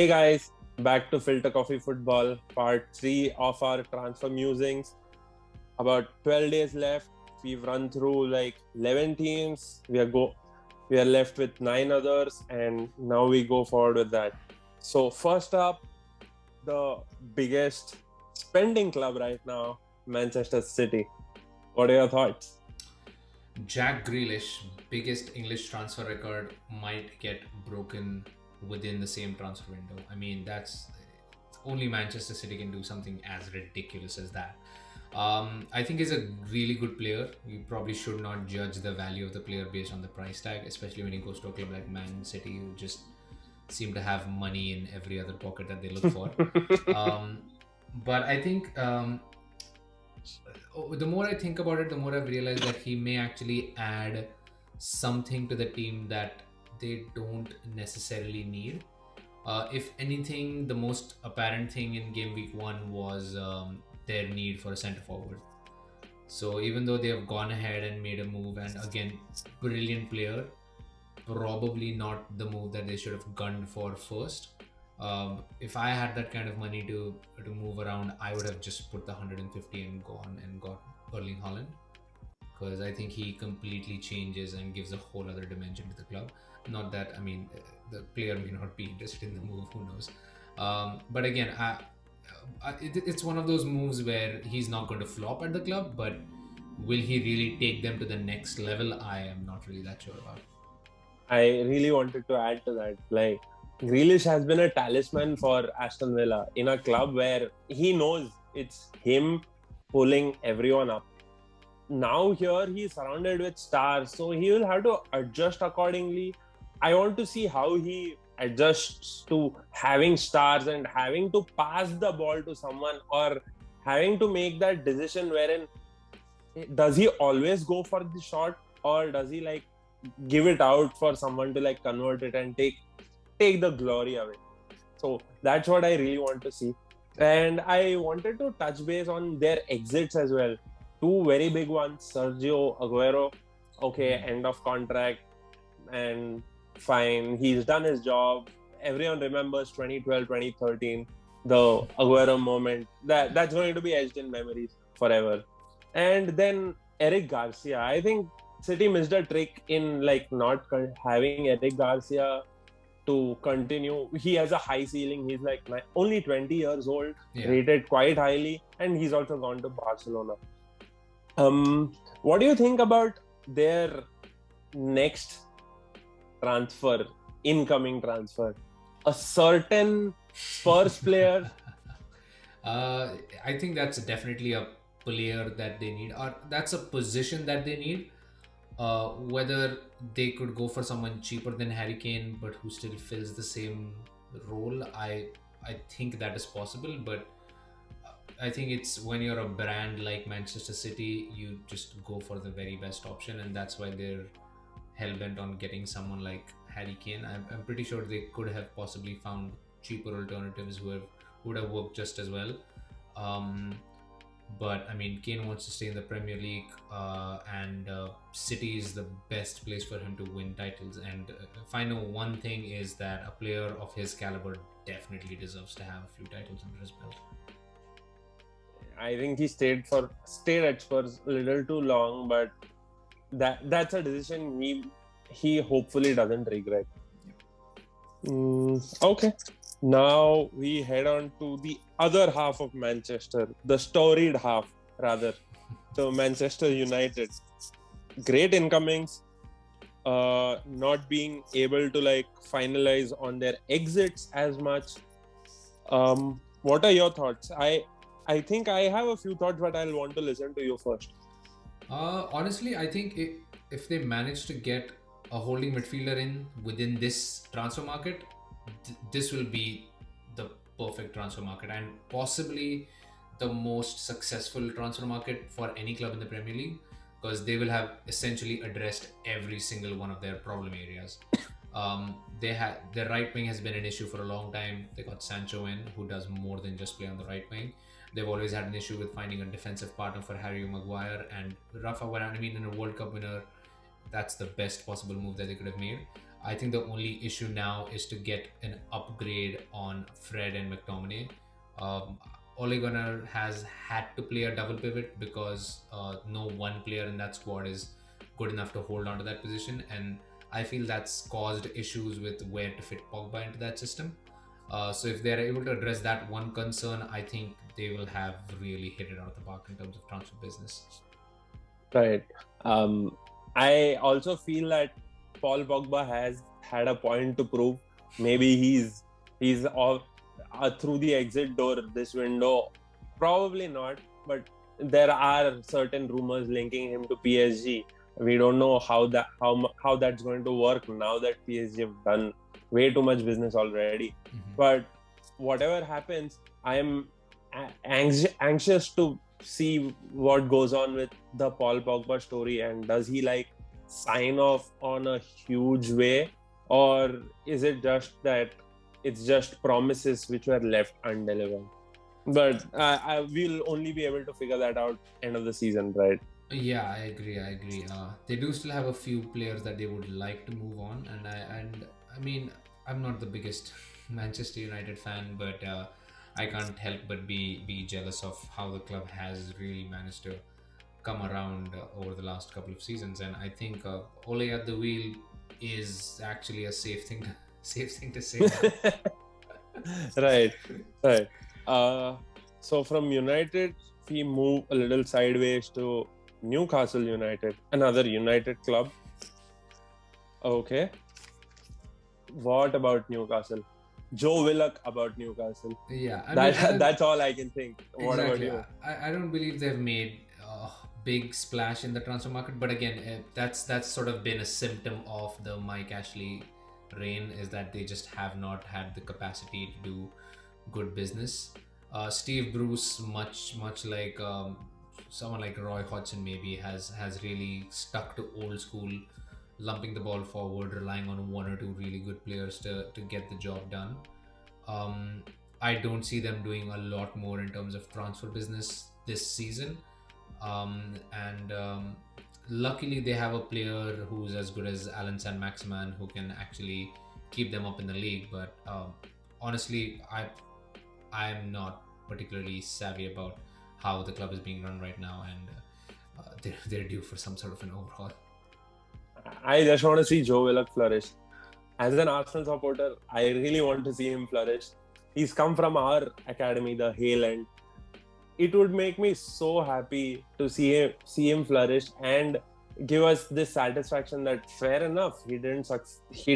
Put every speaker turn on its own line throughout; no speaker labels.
Hey guys, back to Filter Coffee Football, part 3 of our transfer musings. About 12 days left. We've run through like 11 teams. We are left with 9 others, and now we go forward with that. So first up, the biggest spending club right now, Manchester City. What are your thoughts?
Jack Grealish, biggest English transfer record, might get broken within the same transfer window. I mean, that's only Manchester City can do something as ridiculous as that. I think he's a really good player. You probably should not judge the value of the player based on the price tag, especially when he goes to a club like Man City, who just seem to have money in every other pocket that they look for. Um, but I think the more I think about it, the more I've realized that he may actually add something to the team that they don't necessarily need. If anything, the most apparent thing in game week 1 was their need for a centre forward. So even though they have gone ahead and made a move, and again, brilliant player, probably not the move that they should have gunned for first. If I had that kind of money to move around, I would have just put the 150 and gone and got Erling Haaland, because I think he completely changes and gives a whole other dimension to the club. Not that, I mean, the player may not be interested in the move, who knows. But again, it's one of those moves where he's not going to flop at the club, but will he really take them to the next level? I am not really that sure about.
I really wanted to add to that. Like, Grealish has been a talisman for Aston Villa in a club where he knows it's him pulling everyone up. Now here he's surrounded with stars, so he will have to adjust accordingly. I want to see how he adjusts to having stars and having to pass the ball to someone, or having to make that decision wherein does he always go for the shot, or does he like give it out for someone to like convert it and take the glory away. So that's what I really want to see. And I wanted to touch base on their exits as well. Two very big ones. Sergio Aguero, okay, end of contract, and fine, he's done his job. Everyone remembers 2012, 2013, the Aguero moment. That's going to be etched in memories forever. And then Eric Garcia. I think City missed a trick in like not having Eric Garcia to continue. He has a high ceiling. He's like only 20 years old,
Yeah.
rated quite highly, and he's also gone to Barcelona. What do you think about their next transfer, incoming transfer? A certain Spurs player.
I think that's definitely a player that they need, or that's a position that they need. Whether they could go for someone cheaper than Harry Kane, but who still fills the same role, I think that is possible. But I think it's when you're a brand like Manchester City, you just go for the very best option, and that's why they're hell bent on getting someone like Harry Kane. I'm pretty sure they could have possibly found cheaper alternatives who would have worked just as well. Um, but I mean, Kane wants to stay in the Premier League, and City is the best place for him to win titles. And if I know one thing, is that a player of his caliber definitely deserves to have a few titles under his belt.
I think he stayed at Spurs a little too long, but that's a decision he hopefully doesn't regret. Okay. Now we head on to the other half of Manchester, the storied half, rather. So Manchester United, great incomings, not being able to like finalize on their exits as much. What are your thoughts? I think I have a few thoughts, but I'll want to listen to you first.
Honestly, I think if they manage to get a holding midfielder in within this transfer market, this will be the perfect transfer market, and possibly the most successful transfer market for any club in the Premier League, because they will have essentially addressed every single one of their problem areas. Their right wing has been an issue for a long time. They got Sancho in, who does more than just play on the right wing. They've always had an issue with finding a defensive partner for Harry Maguire and Rafa Varane. I mean, in a World Cup winner, that's the best possible move that they could have made. I think the only issue now is to get an upgrade on Fred and McTominay. Um, Ole Gunnar has had to play a double pivot because no one player in that squad is good enough to hold on to that position, and I feel that's caused issues with where to fit Pogba into that system. So if they're able to address that one concern, I think they will have really hit it out of the park in terms of transfer business.
Right. I also feel that Paul Pogba has had a point to prove. Maybe he's off through the exit door this window. Probably not, but there are certain rumors linking him to PSG. We don't know how that's going to work now that PSG have done way too much business already. But whatever happens, I am anxious to see what goes on with the Paul Pogba story, and does he like sign off on a huge way, or is it just that it's just promises which were left undelivered? But I will only be able to figure that out end of the season, right?
Yeah, I agree. They do still have a few players that they would like to move on, I mean, I'm not the biggest Manchester United fan, but I can't help but be jealous of how the club has really managed to come around over the last couple of seasons, and I think Ole at the wheel is actually a safe thing to say now.
Right, right. So from United, we move a little sideways to Newcastle United, another United club. Okay. What about Newcastle? Joe Willock about Newcastle.
Yeah, I mean,
That's all I can think. What about
exactly.
you?
I don't believe they've made a big splash in the transfer market, but again, that's sort of been a symptom of the Mike Ashley reign, is that they just have not had the capacity to do good business. Steve Bruce, much like someone like Roy Hodgson, maybe has really stuck to old school, lumping the ball forward, relying on one or two really good players to get the job done. Um, I don't see them doing a lot more in terms of transfer business this season. And luckily, they have a player who's as good as Alan San Maximan who can actually keep them up in the league. But honestly, I'm not particularly savvy about how the club is being run right now, and they're due for some sort of an overhaul.
I just want to see Joe Willock flourish. As an Arsenal supporter, I really want to see him flourish. He's come from our academy, the Hale, and it would make me so happy to see him flourish and give us this satisfaction that fair enough, he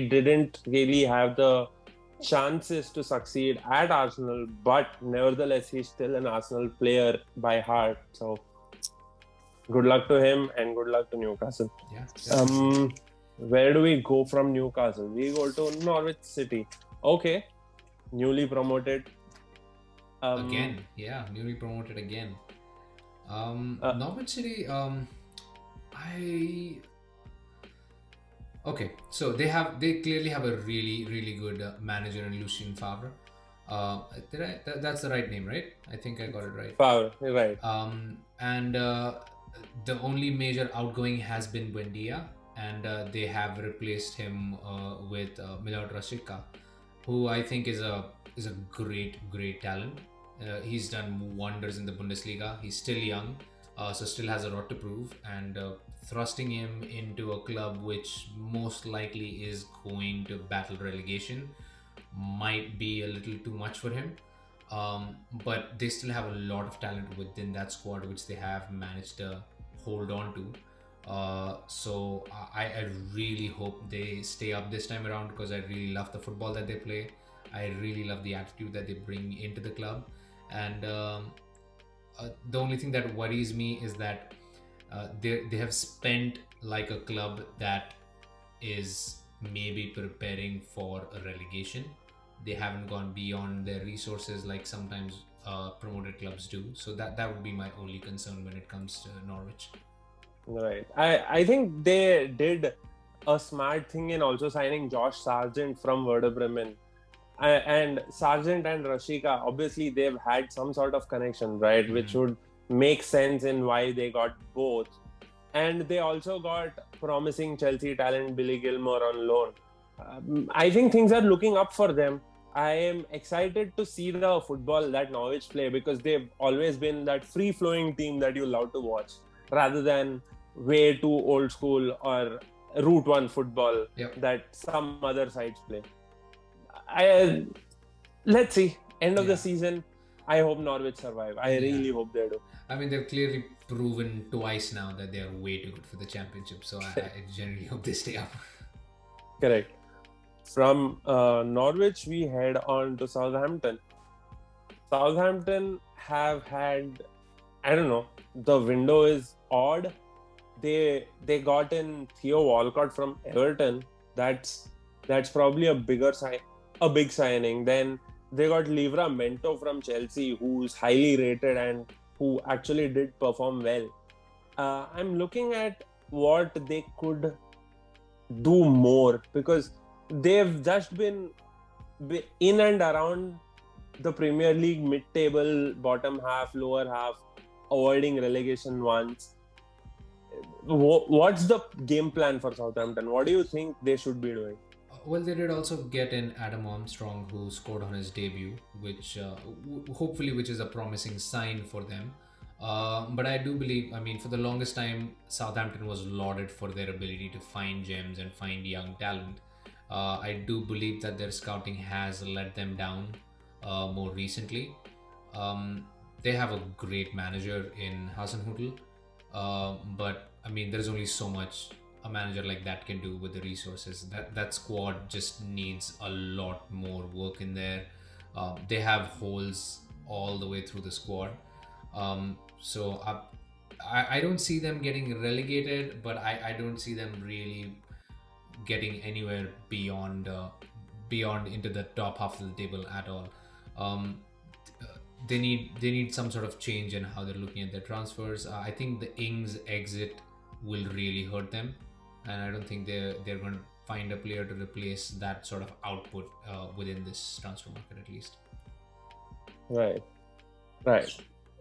didn't really have the chances to succeed at Arsenal, but nevertheless he's still an Arsenal player by heart. So good luck to him and good luck to Newcastle.
Yeah.
Where do we go from Newcastle? We go to Norwich City. Okay, newly promoted.
Again, yeah, newly promoted again. Norwich City. Okay, so they clearly have a really good manager in Lucien Favre. That's the right name, right? I think I got it right.
Favre, right.
And the only major outgoing has been Buendia, and they have replaced him with Milot Rashica, who I think is a great talent. He's done wonders in the Bundesliga. He's still young, so still has a lot to prove, and thrusting him into a club which most likely is going to battle relegation might be a little too much for him. But they still have a lot of talent within that squad, which they have managed to hold on to. So I really hope they stay up this time around, because I really love the football that they play. I really love the attitude that they bring into the club. And the only thing that worries me is that they have spent like a club that is maybe preparing for a relegation. They haven't gone beyond their resources like sometimes promoted clubs do. So that would be my only concern when it comes to Norwich.
Right. I think they did a smart thing in also signing Josh Sargent from Werder Bremen. And Sargent and Rashica, obviously they've had some sort of connection, right? Mm-hmm. Which would make sense in why they got both. And they also got promising Chelsea talent Billy Gilmore on loan. I think things are looking up for them. I am excited to see the football that Norwich play because they've always been that free-flowing team that you love to watch, rather than way too old school or route one football
Yep.
that some other sides play. I Let's see. End of the
Yeah.
season, I hope Norwich survive. I really hope they do.
I mean, they've clearly proven twice now that they are way too good for the championship. So I generally hope they stay up.
Correct. From Norwich, we head on to Southampton. Southampton have had, I don't know, the window is odd. They got in Theo Walcott from Everton. That's probably a big signing. Then they got Livramento from Chelsea, who's highly rated and who actually did perform well. I'm looking at what they could do more because they've just been in and around the Premier League mid-table, bottom half, lower half, avoiding relegation once. What's the game plan for Southampton? What do you think they should be doing?
Well, they did also get in Adam Armstrong, who scored on his debut, which hopefully, which is a promising sign for them. But I do believe, I mean, for the longest time, Southampton was lauded for their ability to find gems and find young talent. I do believe that their scouting has let them down more recently. They have a great manager in Hasenhüttl, but I mean, there's only so much a manager like that can do with the resources. That squad just needs a lot more work in there. They have holes all the way through the squad. So I don't see them getting relegated, but I don't see them really getting anywhere beyond into the top half of the table at all. Um, they need some sort of change in how they're looking at their transfers. I think the Ings exit will really hurt them, and I don't think they're going to find a player to replace that sort of output within this transfer market at least.
Right.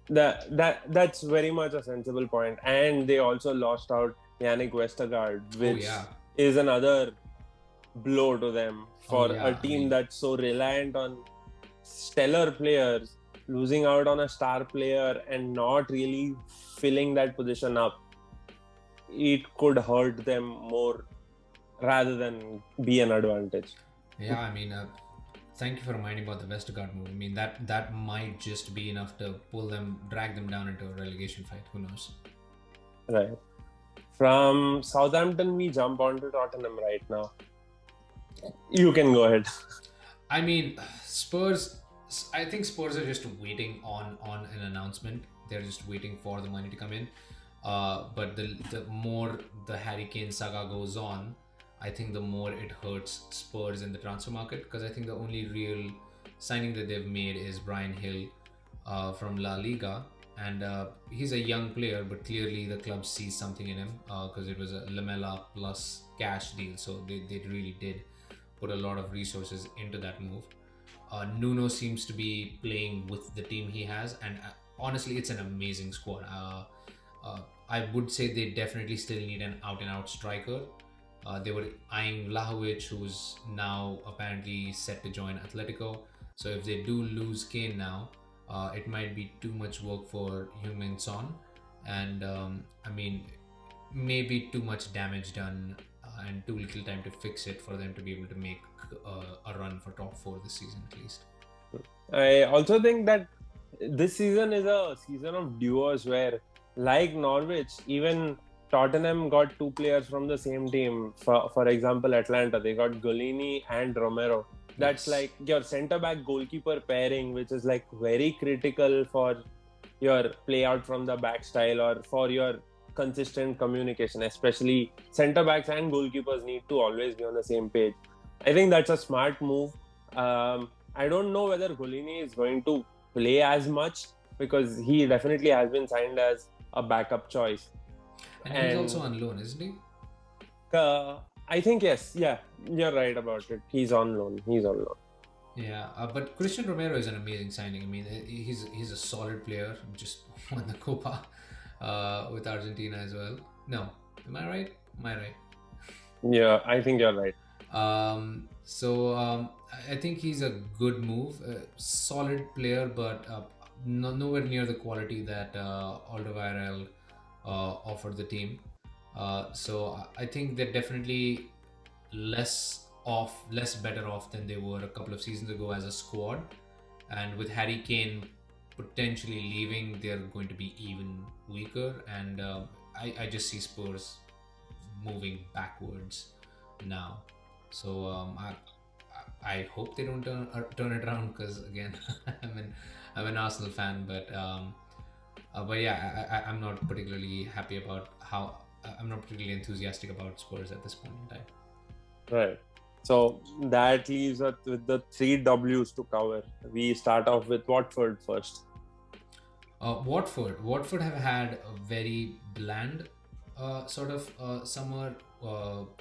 That's very much a sensible point. And they also lost out Yannick Westergaard, which is another blow to them for a team that's so reliant on stellar players. Losing out on a star player and not really filling that position up, it could hurt them more rather than be an advantage.
Yeah, I mean, thank you for reminding about the Westergaard move. I mean, that might just be enough to drag them down into a relegation fight. Who knows?
Right. From Southampton, we jump on to Tottenham right now. You can go ahead.
I mean, Spurs. I think Spurs are just waiting on an announcement. They're just waiting for the money to come in. But the more the Harry Kane saga goes on, I think the more it hurts Spurs in the transfer market, because I think the only real signing that they've made is Bryan Hill from La Liga, and he's a young player, but clearly the club sees something in him because it was a Lamela plus cash deal, so they really did put a lot of resources into that move. Nuno seems to be playing with the team he has, and honestly, it's an amazing squad. I would say they definitely still need an out-and-out striker. They were eyeing Vlahovic, who's now apparently set to join Atletico. So if they do lose Kane now, it might be too much work for Heung-min Son, and I mean, maybe too much damage done and too little time to fix it for them to be able to make a run for top 4 this season at least.
I also think that this season is a season of duos where, like Norwich, even Tottenham got 2 players from the same team. For example, Atlanta, they got Golini and Romero. That's like your centre-back goalkeeper pairing, which is like very critical for your play out from the back style or for your consistent communication. Especially centre-backs and goalkeepers need to always be on the same page. I think that's a smart move. I don't know whether Golini is going to play as much because he definitely has been signed as a backup choice.
And he's also on loan, isn't he?
I think yes. Yeah, you're right about it. He's on loan.
Yeah, but Christian Romero is an amazing signing. I mean, he's a solid player. Just won the Copa with Argentina as well. No, am I right?
Yeah, I think you're right.
I think he's a good move, solid player, but nowhere near the quality that Alderweireld offered the team. I think they're definitely less better off than they were a couple of seasons ago as a squad. And with Harry Kane potentially leaving, they're going to be even weaker. And I just see Spurs moving backwards now. So I hope they don't turn it around, because again, I'm an Arsenal fan, but yeah, I'm not particularly happy about how I'm not particularly enthusiastic about Spurs at this point in time.
Right. So that leaves us with the three W's to cover. We start off with Watford first.
Watford have had a very bland summer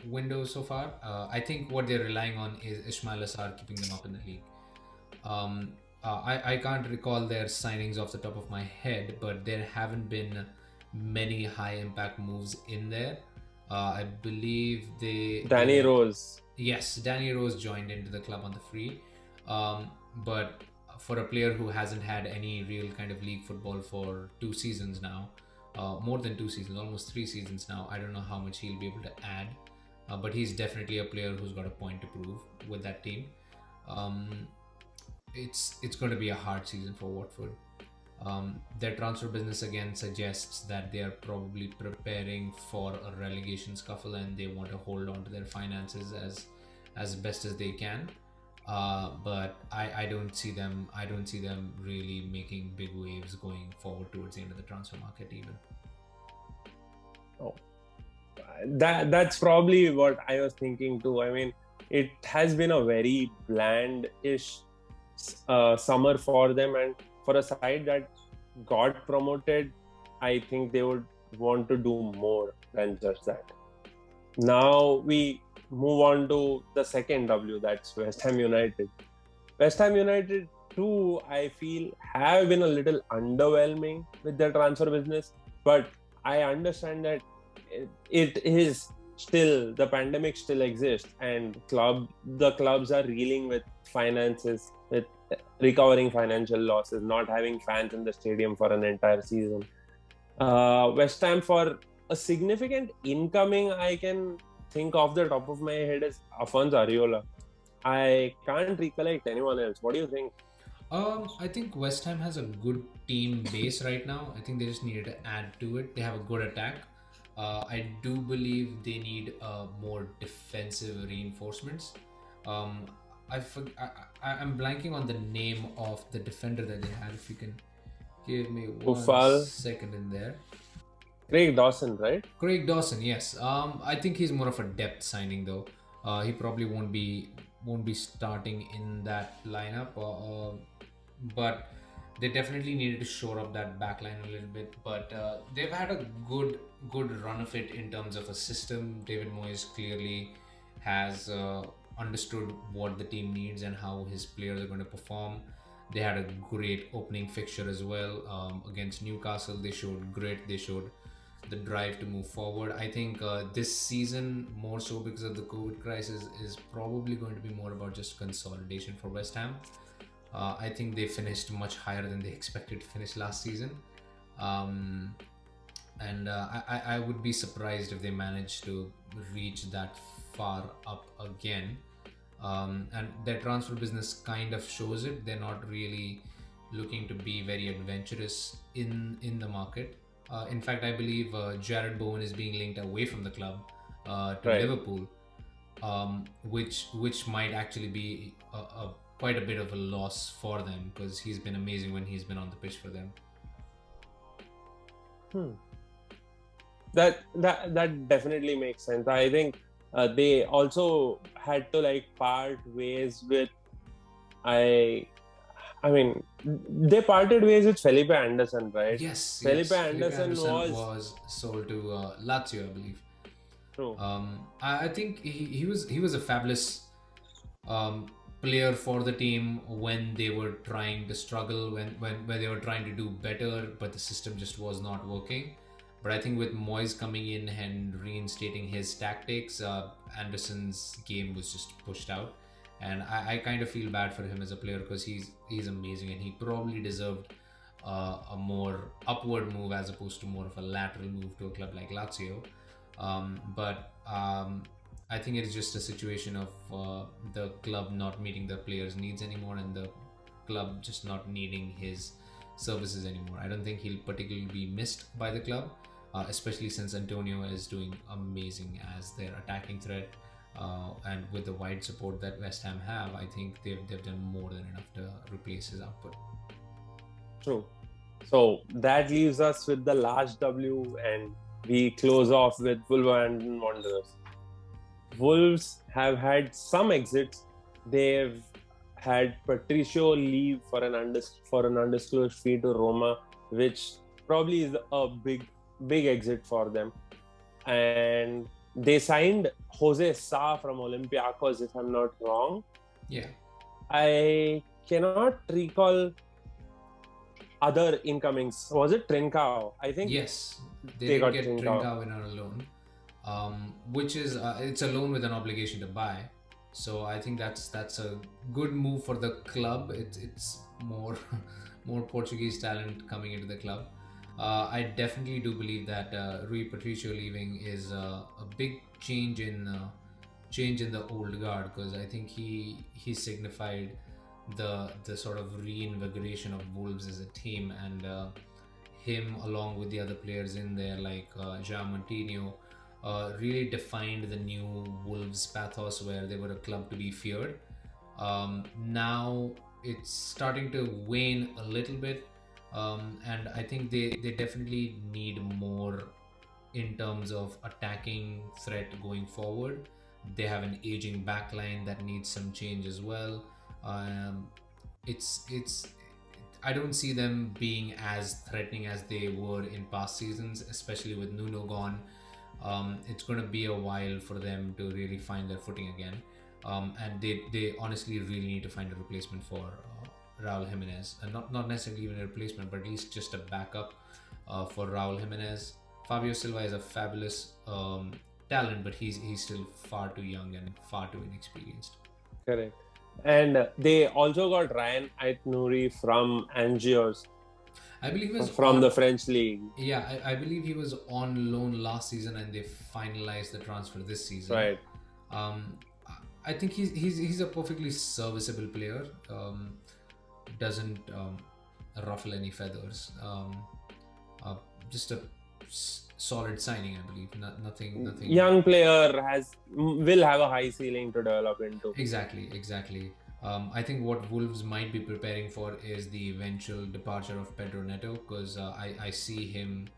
window so far. I think what they're relying on is Ismail Assar keeping them up in the league. I can't recall their signings off the top of my head, but there haven't been many high impact moves in there. I believe
Danny Rose.
Yes, Danny Rose joined into the club on the free, but for a player who hasn't had any real kind of league football for 2 seasons now, more than 2 seasons, almost 3 seasons now, I don't know how much he'll be able to add, but he's definitely a player who's got a point to prove with that team. Um, it's going to be a hard season for Watford. Their transfer business again suggests that they are probably preparing for a relegation scuffle, and they want to hold on to their finances as best as they can. But I don't see them. I don't see them really making big waves going forward towards the end of the transfer market even.
Oh, that's probably what I was thinking too. I mean, it has been a very bland-ish summer for them, and for a side that got promoted, I think they would want to do more than just that. Now we move on to the second W, that's West Ham United. West Ham United too, I feel, have been a little underwhelming with their transfer business, but I understand that it is still, the pandemic still exists, and the clubs are reeling with finances, with recovering financial losses, not having fans in the stadium for an entire season. West Ham, for a significant incoming, I can think off the top of my head is Afonso Areola. I can't recollect anyone else. What do you think?
I think West Ham has a good team base right now. I think they just needed to add to it. They have a good attack. I do believe they need more defensive reinforcements. Um, I'm blanking on the name of the defender that they had. If you can give me one
Ufal,
second in there.
Craig Dawson, right?
Craig Dawson, yes. I think he's more of a depth signing though. He probably won't be starting in that lineup. But they definitely needed to shore up that backline a little bit. But they've had a good run of it in terms of a system. David Moyes clearly has understood what the team needs and how his players are going to perform. They had a great opening fixture as well against Newcastle. They showed grit. They showed the drive to move forward. I think this season, more so because of the COVID crisis, is probably going to be more about just consolidation for West Ham. I think they finished much higher than they expected to finish last season. Um, and I would be surprised if they manage to reach that far up again. And their transfer business kind of shows it. They're not really looking to be very adventurous in the market. In fact, I believe Jared Bowen is being linked away from the club to
Right.
Liverpool, which might actually be quite a bit of a loss for them, because he's been amazing when he's been on the pitch for them.
That definitely makes sense. I think they also had to part ways with I mean, they parted ways with Felipe Anderson, right?
Yes,
Felipe
yes.
Anderson
was sold to Lazio, I believe.
true.
I think he was a fabulous player for the team when they were trying to struggle, when they were trying to do better, but the system just was not working. But I think with Moyes coming in and reinstating his tactics, Anderson's game was just pushed out. And I kind of feel bad for him as a player because he's amazing and he probably deserved a more upward move as opposed to more of a lateral move to a club like Lazio. But I think it is just a situation of the club not meeting the players' needs anymore and the club just not needing his services anymore. I don't think he'll particularly be missed by the club, especially since Antonio is doing amazing as their attacking threat. And with the wide support that West Ham have, I think they've done more than enough to replace his output.
True. So that leaves us with the last W, and we close off with Wolverhampton Wanderers. Wolves have had some exits. They've had Patricio leave for an undisclosed fee to Roma, which probably is a big exit for them. And they signed Jose Sa from Olympiacos, if I'm not wrong.
Yeah.
I cannot recall other incomings. Was it Trincao? I think.
Yes, they got get Trincao in on a loan, which is it's a loan with an obligation to buy. So I think that's a good move for the club. It's more more Portuguese talent coming into the club. I definitely do believe that Rui Patricio leaving is a big change in the old guard, because I think he signified the sort of reinvigoration of Wolves as a team, and him along with the other players in there like João Moutinho really defined the new Wolves pathos, where they were a club to be feared. Now it's starting to wane a little bit, and I think they definitely need more in terms of attacking threat going forward. They have an aging backline that needs some change as well. It's I don't see them being as threatening as they were in past seasons, especially with Nuno gone. It's going to be a while for them to really find their footing again, and they honestly really need to find a replacement for Raul Jimenez, and not necessarily even a replacement, but at least just a backup for Raul Jimenez. Fabio Silva is a fabulous talent, but he's still far too young and far too inexperienced.
Correct. And they also got Ryan Aït-Nouri from Angers.
I believe he was
from the French league.
Yeah, I believe he was on loan last season and they finalized the transfer this season.
Right.
I think he's a perfectly serviceable player. Doesn't ruffle any feathers. Just a solid signing, I believe. Nothing.
Young player will have a high ceiling to develop into.
Exactly. I think what Wolves might be preparing for is the eventual departure of Pedro Neto, because I see him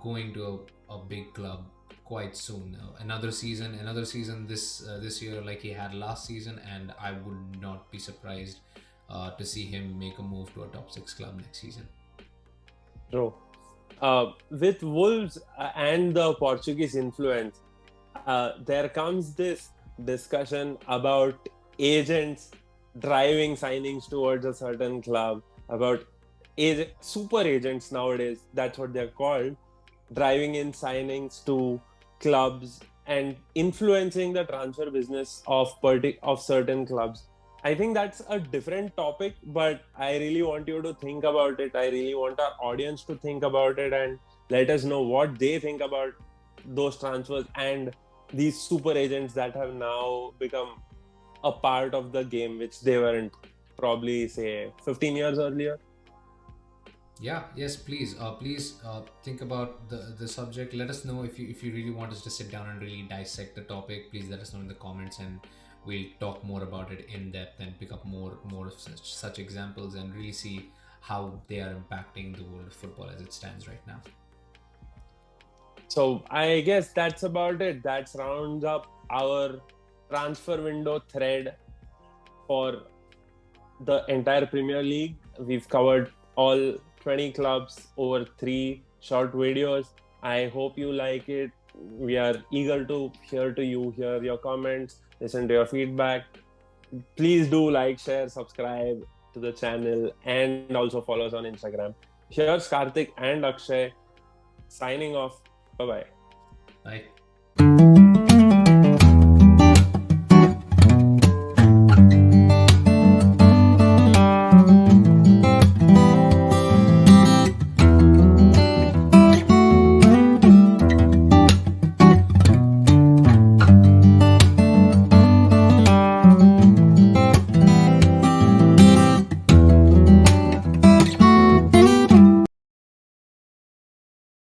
going to a big club quite soon. Another season this year like he had last season, and I would not be surprised to see him make a move to a top 6 club next season.
True. With Wolves and the Portuguese influence, there comes this discussion about agents driving signings towards a certain club, about super agents nowadays, that's what they're called, driving in signings to clubs and influencing the transfer business of certain clubs. I think that's a different topic, but I really want you to think about it. I really want our audience to think about it and let us know what they think about those transfers and these super agents that have now become a part of the game, which they weren't probably, say, 15 years earlier.
Yes, please think about the subject. Let us know if you really want us to sit down and really dissect the topic. Please let us know in the comments, and we'll talk more about it in depth and pick up more of such examples and really see how they are impacting the world of football as it stands right now.
So I guess that's about it. That rounds up our transfer window thread for the entire Premier League. We've covered all 20 clubs over 3 short videos. I hope you like it. We are eager to hear your comments, listen to your feedback. Please do like, share, subscribe to the channel, and also follow us on Instagram. Here's Karthik and Akshay Signing off. Bye bye.
Bye.